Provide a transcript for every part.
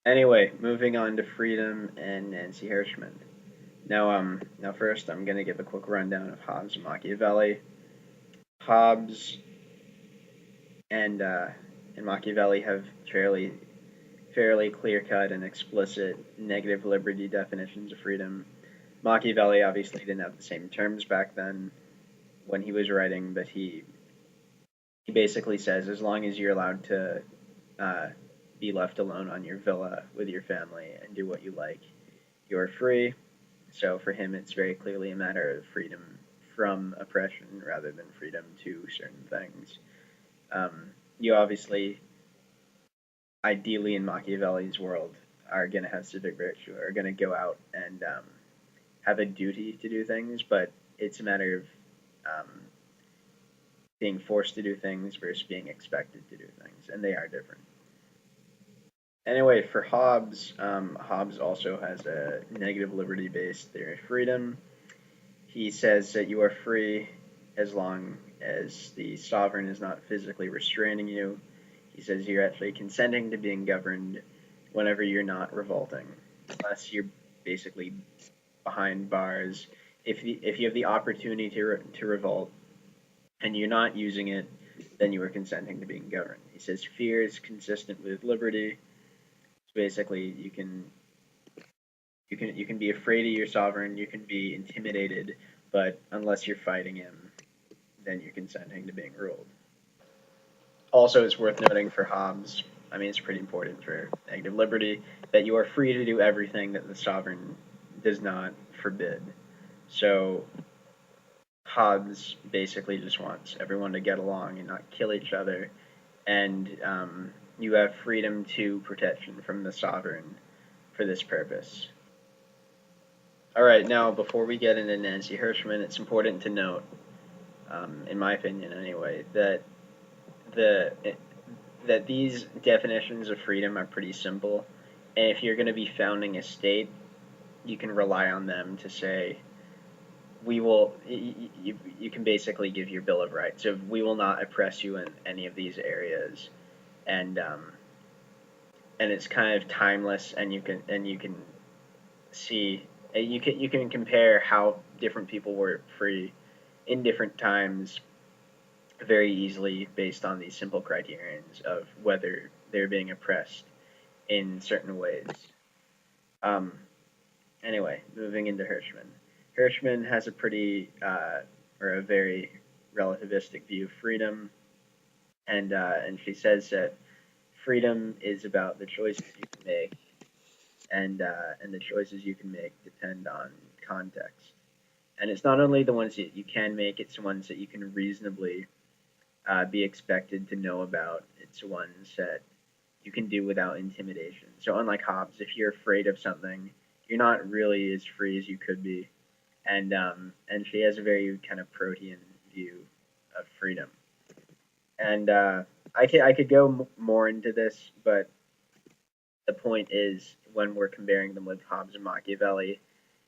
Anyway, moving on to Freedom and Nancy Hirschman. Now first, I'm gonna give a quick rundown of Hobbes and Machiavelli. Hobbes and uh, and Machiavelli have fairly clear cut and explicit negative liberty definitions of freedom. Machiavelli obviously didn't have the same terms back then when he was writing, but he basically says as long as you're allowed to uh, be left alone on your villa with your family and do what you like, you're free. So for him, it's very clearly a matter of freedom from oppression rather than freedom to certain things. You obviously, ideally in Machiavelli's world, are going to have civic virtue, are going to go out and have a duty to do things, but it's a matter of um, being forced to do things versus being expected to do things, and they are different. Anyway, for Hobbes, Hobbes also has a negative liberty based theory of freedom. He says that you are free as long as the sovereign is not physically restraining you. He says you're actually consenting to being governed whenever you're not revolting, unless you're basically behind bars. If you have the opportunity to revolt and you're not using it, then you are consenting to being governed. He says fear is consistent with liberty. So basically, you can be afraid of your sovereign, you can be intimidated, but unless you're fighting him, then you're consenting to being ruled. Also, it's worth noting for Hobbes, I mean, it's pretty important for negative liberty, that you are free to do everything that the sovereign does not forbid. So, Hobbes basically just wants everyone to get along and not kill each other, and you have freedom to protection from the sovereign for this purpose. All right, now before we get into Nancy Hirschman, it's important to note, in my opinion anyway, the that these definitions of freedom are pretty simple, and if you're going to be founding a state, you can rely on them to say we will. You can basically give your Bill of Rights of we will not oppress you in any of these areas, and it's kind of timeless, and you can see you can compare how different people were free in different times very easily based on these simple criterions of whether they're being oppressed in certain ways. Um, anyway, moving into Hirschman. Hirschman has a or a very relativistic view of freedom, and she says that freedom is about the choices you can make, and the choices you can make depend on context. And it's not only the ones that you can make; it's the ones that you can reasonably be expected to know about. It's ones that you can do without intimidation. So unlike Hobbes, if you're afraid of something, you're not really as free as you could be. And she has a very kind of protean view of freedom. And I could go more into this, but the point is when we're comparing them with Hobbes and Machiavelli,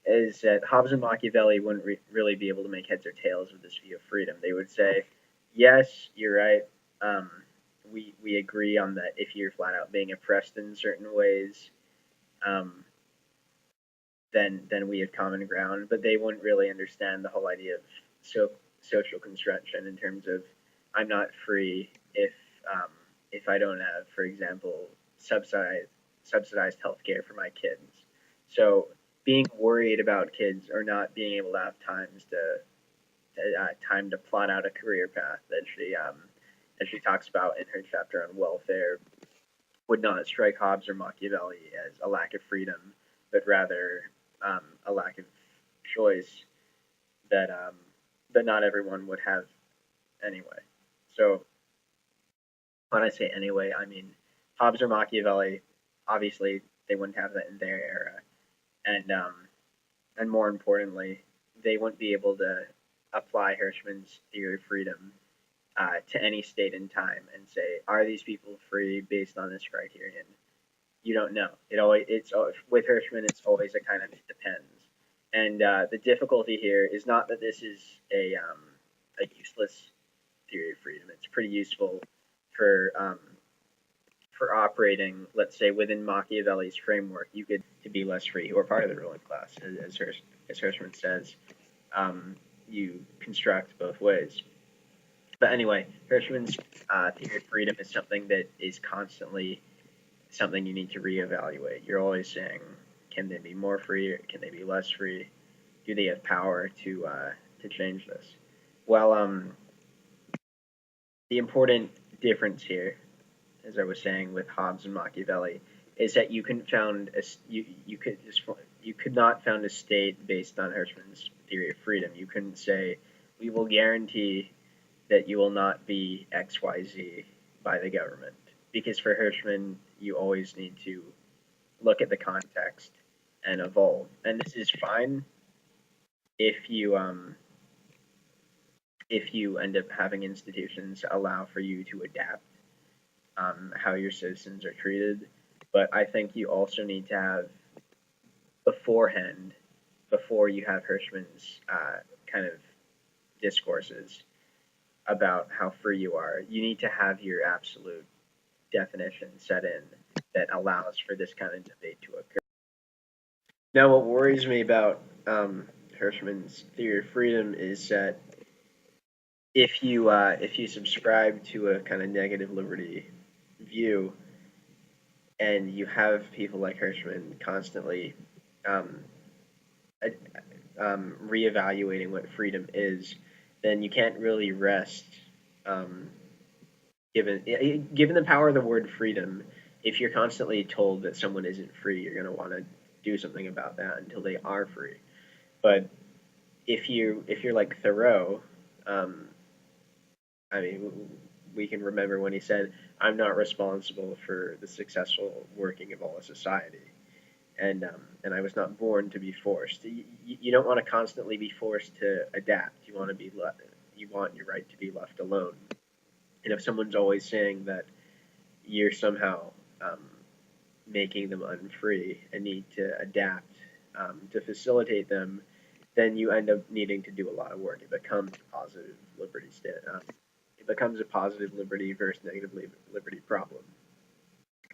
is that Hobbes and Machiavelli wouldn't really be able to make heads or tails with this view of freedom. They would say, yes, you're right. Um, we agree on that if you're flat out being oppressed in certain ways, um, then we have common ground. But they wouldn't really understand the whole idea of so, social construction in terms of I'm not free um, if I don't have, for example, subsidized health care for my kids. So being worried about kids or not being able to have time to plot out a career path that she talks about in her chapter on welfare would not strike Hobbes or Machiavelli as a lack of freedom, but rather a lack of choice that not everyone would have anyway. So when I say anyway, I mean Hobbes or Machiavelli. Obviously, they wouldn't have that in their era, and more importantly, they wouldn't be able to apply Hirschman's theory of freedom to any state in time and say, are these people free based on this criterion? You don't know. It's with Hirschman, it's always a kind of it depends. And the difficulty here is not that this is a useless theory of freedom. It's pretty useful for for operating, let's say, within Machiavelli's framework, you could to be less free or part of the ruling class, as Hirschman says. You construct both ways. But anyway, Hirschman's theory of freedom is something that is constantly something you need to reevaluate. You're always saying, can they be more free? Or can they be less free? Do they have power to change this? Well, the important difference here, as I was saying with Hobbes and Machiavelli, is that you could not found a state based on Hirschman's theory of freedom. You couldn't say we will guarantee that you will not be X Y Z by the government, because for Hirschman you always need to look at the context and evolve. And this is fine if you end up having institutions allow for you to adapt how your citizens are treated. But I think you also need to have beforehand, before you have Hirschman's kind of discourses about how free you are, you need to have your absolute definition set in that allows for this kind of debate to occur. Now, what worries me about Hirschman's theory of freedom is that if you subscribe to a kind of negative liberty view, and you have people like Hirschman constantly reevaluating what freedom is, then you can't really rest. Given the power of the word freedom, if you're constantly told that someone isn't free, you're going to want to do something about that until they are free. But if you're like Thoreau, I mean, we can remember when he said, "I'm not responsible for the successful working of all of society," and I was not born to be forced. You don't want to constantly be forced to adapt. You want to be you want your right to be left alone. And if someone's always saying that you're somehow making them unfree and need to adapt to facilitate them, then you end up needing to do a lot of work. It becomes a positive liberty it becomes a positive liberty versus negative liberty problem.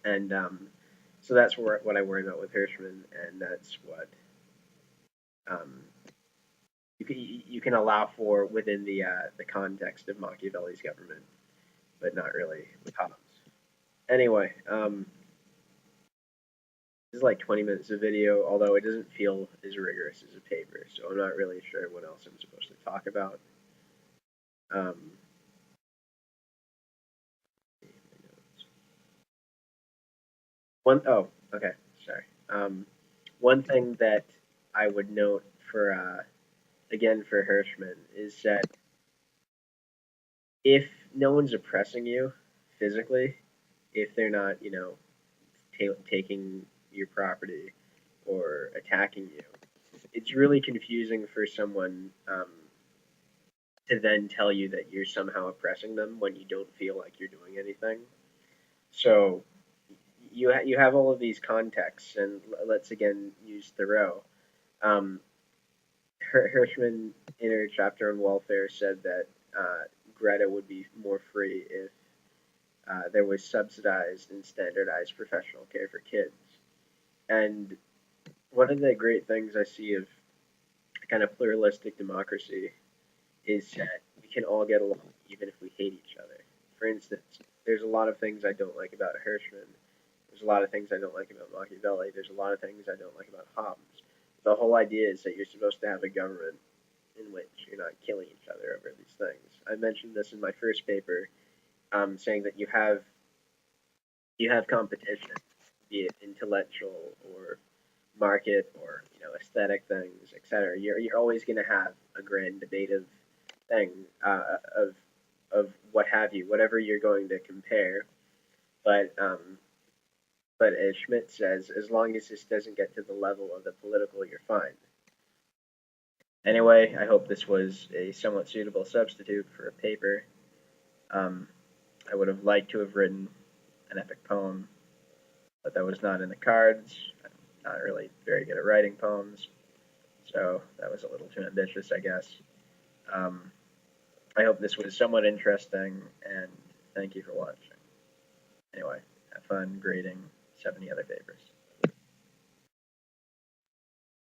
And so that's what I worry about with Hirschman, and that's what you can allow for within the context of Machiavelli's government, but not really with Hobbes. Anyway, this is like 20 minutes of video, although it doesn't feel as rigorous as a paper, so I'm not really sure what else I'm supposed to talk about. Okay, sorry. One thing that I would note for again for Hirschman is that if no one's oppressing you physically, if they're not, taking your property or attacking you, it's really confusing for someone to then tell you that you're somehow oppressing them when you don't feel like you're doing anything. So you have all of these contexts, and let's again use Thoreau. Hirschman, in her chapter on welfare, said that Greta would be more free if there was subsidized and standardized professional care for kids. And one of the great things I see of kind of pluralistic democracy is that we can all get along even if we hate each other. For instance, there's a lot of things I don't like about Hirschman. There's a lot of things I don't like about Machiavelli. There's a lot of things I don't like about Hobbes. The whole idea is that you're supposed to have a government in which you're not killing each other over these things. I mentioned this in my first paper, saying that you have competition, be it intellectual or market or aesthetic things, etc. You're always going to have a grand debative thing of what have you, whatever you're going to compare. But as Schmidt says, as long as this doesn't get to the level of the political, you're fine. Anyway, I hope this was a somewhat suitable substitute for a paper. I would have liked to have written an epic poem, but that was not in the cards. I'm not really very good at writing poems, so that was a little too ambitious, I guess. I hope this was somewhat interesting, and thank you for watching. Anyway. Have fun grading 70 other papers.